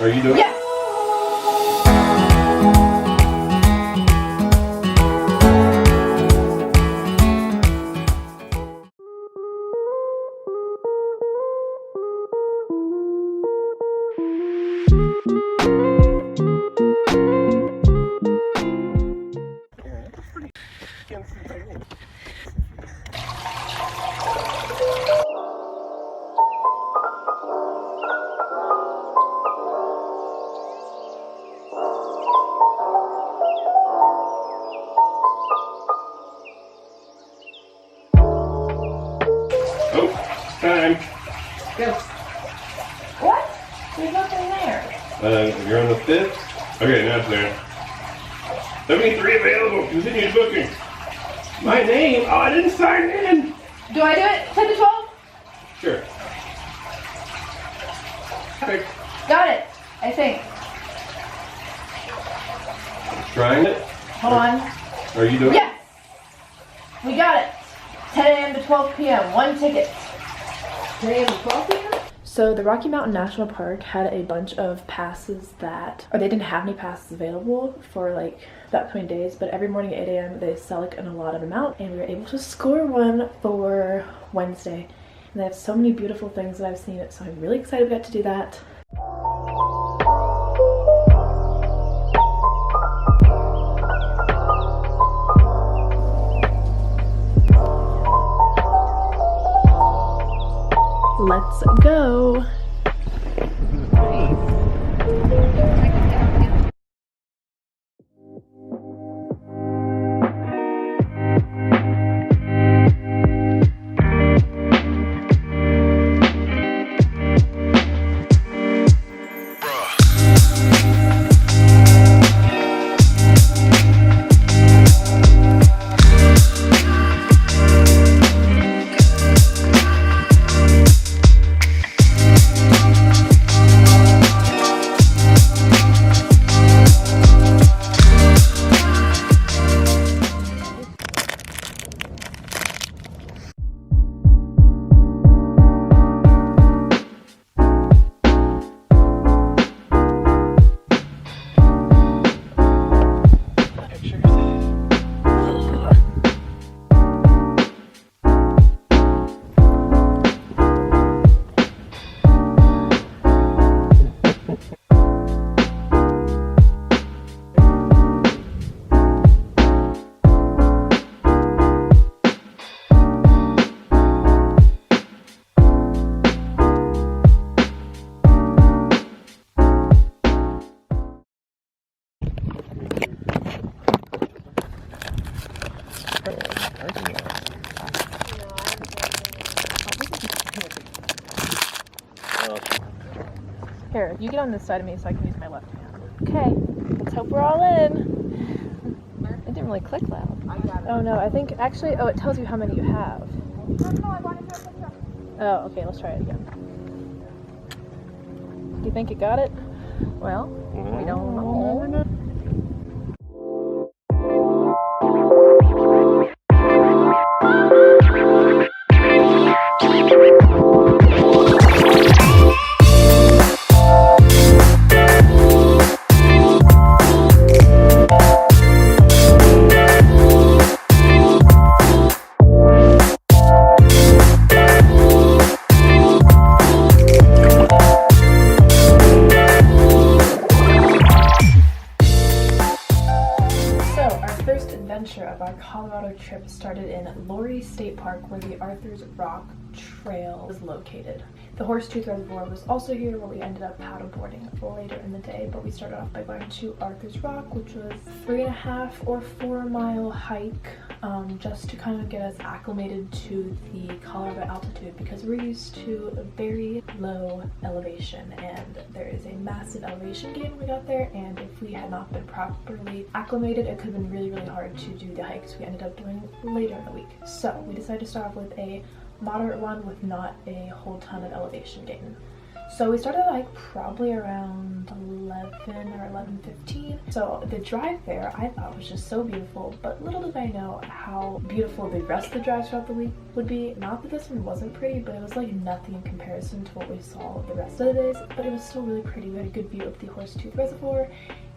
Are you doing it? Yes! Oh, time. Go. What? There's nothing there. You're on the 5th? Okay, now it's there. 73 available. Continue booking. My name? Oh, I didn't sign in. Do I do it? 10 to 12? Sure. Perfect. Got it, I think. Trying it? Hold on. Are you doing it? Yes! We got it. 10 a.m. to 12 p.m. One ticket. 10 a.m. to 12 p.m.? So the Rocky Mountain National Park had a bunch of passes or they didn't have any passes available for like the upcoming days, but every morning at 8 a.m. they sell like an allotted amount, and we were able to score one for Wednesday. And they have so many beautiful things that I've seen, so I'm really excited we got to do that. Let's go. Here, you get on this side of me so I can use my left hand. Okay, let's hope we're all in. It didn't really click loud. Oh no, I think actually, it tells you how many you have. Oh, okay, let's try it again. Do you think it got it? Well, we don't know. Of our Colorado trip started in Lowry State Park, where the Arthur's Rock Trail is located. The Horsetooth Reservoir was also here, where we ended up paddleboarding later in the day, but we started off by going to Arthur's Rock, which was 3.5 or 4 mile hike, just to kind of get us acclimated to the Colorado altitude, because we're used to a very low elevation, and there is a massive elevation gain when we got there, and if we had not been properly acclimated, it could have been really, really hard to do the hikes we ended up doing later in the week. So we decided to start off with a moderate one with not a whole ton of elevation gain. So we started like probably around 11 or 11:15. So the drive there I thought was just so beautiful, but little did I know how beautiful the rest of the drives throughout the week would be. Not that this one wasn't pretty, but it was like nothing in comparison to what we saw the rest of the days, but it was still really pretty. We had a good view of the Horsetooth Reservoir,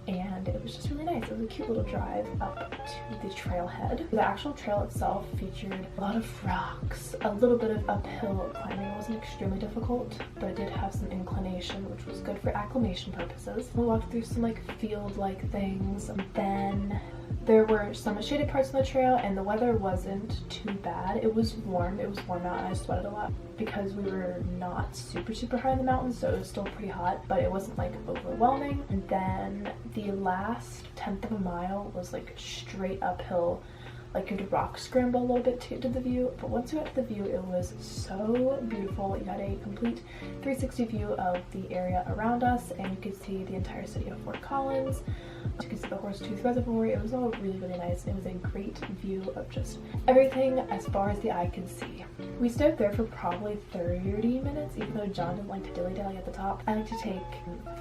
and it was just really nice. It was a cute little drive up to the trailhead. The actual trail itself featured a lot of rocks, a little bit of uphill climbing. It wasn't extremely difficult, but it did have some inclination, which was good for acclimation purposes. We walked through some like field-like things, and then there were some shaded parts on the trail, and the weather wasn't too bad. It was warm out, and I sweated a lot because we were not super high in the mountains, so it was still pretty hot, but it wasn't like overwhelming. And then the last 1/10 of a mile was like straight uphill, like you had to rock scramble a little bit to get to the view, but once you got to the view, it was so beautiful. You got a complete 360 view of the area around us, and you could see the entire city of Fort Collins. You could see the Horsetooth Reservoir. It was all really nice. It was a great view of just everything as far as the eye could see. We stayed there for probably 30 minutes, even though John didn't like to dilly-dally at the top. I like to take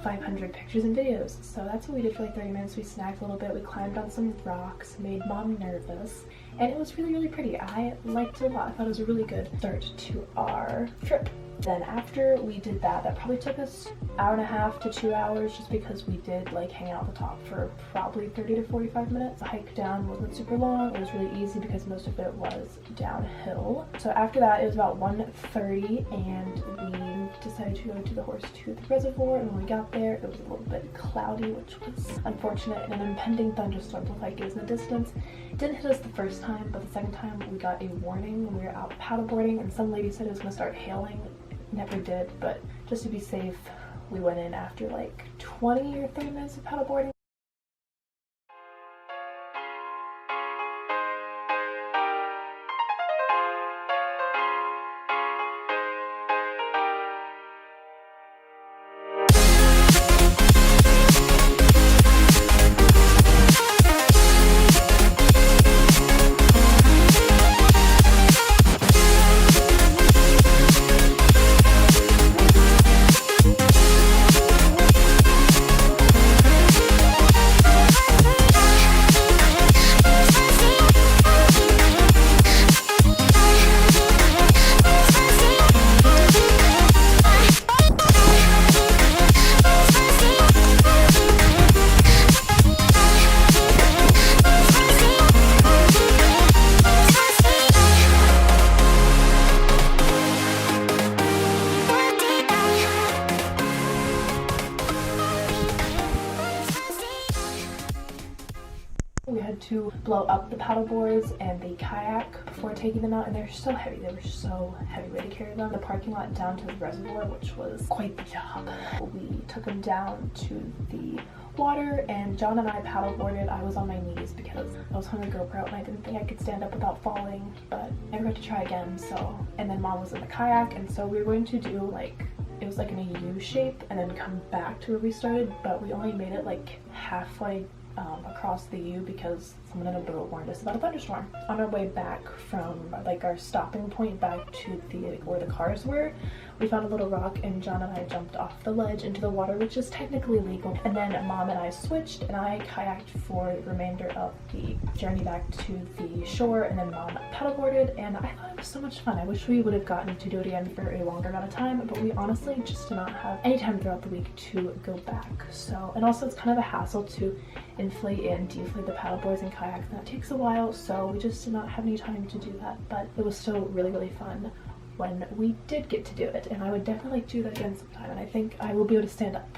500 pictures and videos, so that's what we did for like 30 minutes. We snacked a little bit, we climbed on some rocks, made Mom nervous, and it was really pretty. I liked it a lot. I thought it was a really good start to our trip. Then after we did that, that probably took us 1.5 to 2 hours, just because we did like hang out at the top for probably 30 to 45 minutes. The hike down wasn't super long. It was really easy because most of it was downhill. So after that, it was about 1:30, and we decided to go to the Horsetooth Reservoir. And when we got there, it was a little bit cloudy, which was unfortunate, and an impending thunderstorm looked like it was in the distance. It didn't hit us the first time, but the second time we got a warning when we were out paddleboarding, and some lady said it was going to start hailing. Never did, but just to be safe, we went in after like 20 or 30 minutes of paddleboarding. We had to blow up the paddle boards and the kayak before taking them out, and they're so heavy. They were so heavy. We had to carry them the parking lot down to the reservoir, which was quite the job. We took them down to the water, and John and I paddleboarded. I was on my knees because I was on the GoPro and I didn't think I could stand up without falling, but I never got to try again. So, and then Mom was in the kayak, and so we were going to do like, it was like in a U shape and then come back to where we started, but we only made it like halfway across the U because someone in a boat warned us about a thunderstorm. On our way back from like our stopping point back to the where the cars were, we found a little rock, and John and I jumped off the ledge into the water, which is technically legal. And then Mom and I switched, and I kayaked for the remainder of the journey back to the shore, and then Mom paddleboarded, and I thought it was so much fun. I wish we would have gotten to do it again for a longer amount of time, but we honestly just did not have any time throughout the week to go back. So, and also it's kind of a hassle to inflate and deflate the paddleboards and kayaks, and that takes a while, so we just did not have any time to do that, but it was still really fun when we did get to do it, and I would definitely like to do that again sometime, and I think I will be able to stand up.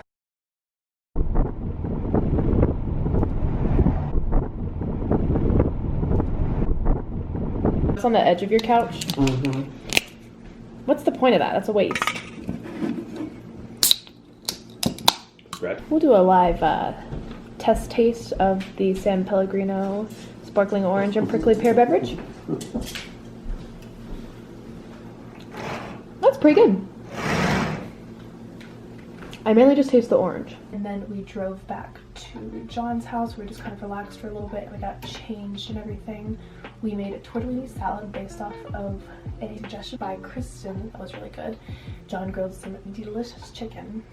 It's on the edge of your couch? Mm-hmm. What's the point of that? That's a waste. Right. We'll do a live test taste of the San Pellegrino sparkling orange and prickly pear beverage. That's pretty good. I mainly just taste the orange. And then we drove back to John's house. We just kind of relaxed for a little bit, and we got changed and everything. We made a tortellini salad based off of a suggestion by Kristen. That was really good. John grilled some delicious chicken.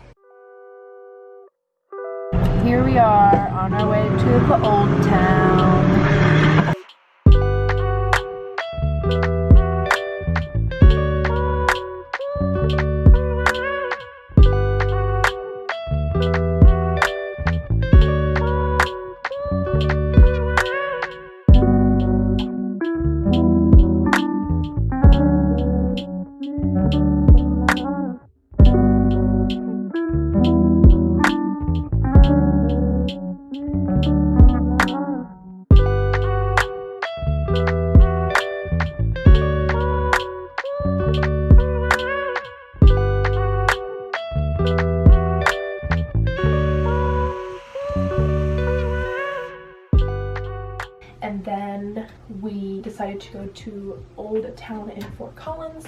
Here we are on our way to the old town. And then we decided to go to Old Town in Fort Collins,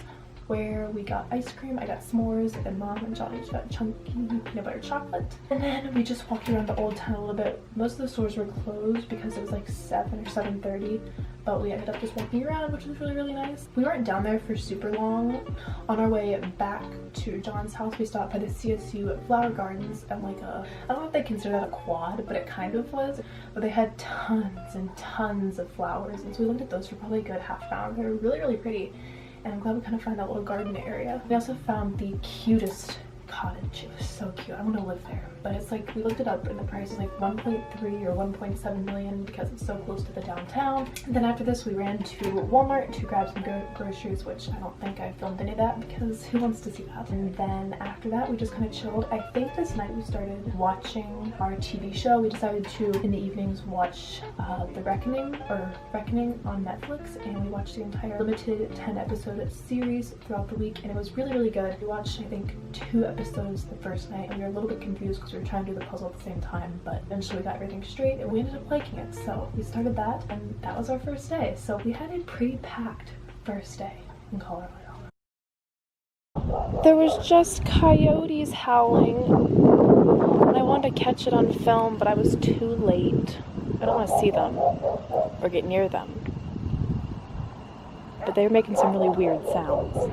where we got ice cream. I got s'mores, and Mom and Johnny got chunky peanut butter chocolate. And then we just walked around the Old Town a little bit. Most of the stores were closed because it was like 7 or 7:30, but we ended up just walking around, which was really, really nice. We weren't down there for super long. On our way back to John's house, we stopped by the CSU Flower Gardens and like I don't know if they consider that a quad, but it kind of was. But they had tons and tons of flowers, and so we looked at those for probably a good half an hour. They were really, really pretty. And I'm glad we kind of found that little garden area. We also found the cutest cottage. It was so cute. I want to live there. But it's like, we looked it up and the price is like 1.3 or 1.7 million because it's so close to the downtown. And then after this we ran to Walmart to grab some groceries, which I don't think I filmed any of that because who wants to see that? And then after that we just kind of chilled. I think this night we started watching our TV show. We decided to, in the evenings, watch The Reckoning on Netflix, and we watched the entire limited 10-episode series throughout the week, and it was really, really good. We watched, I think, 2 episodes the first night, and we were a little bit confused because we were trying to do the puzzle at the same time, but eventually we got everything straight and we ended up liking it. So we started that, and that was our first day. So we had a pretty packed first day in Colorado. There was just coyotes howling, and I wanted to catch it on film, but I was too late. I don't want to see them or get near them, but they were making some really weird sounds.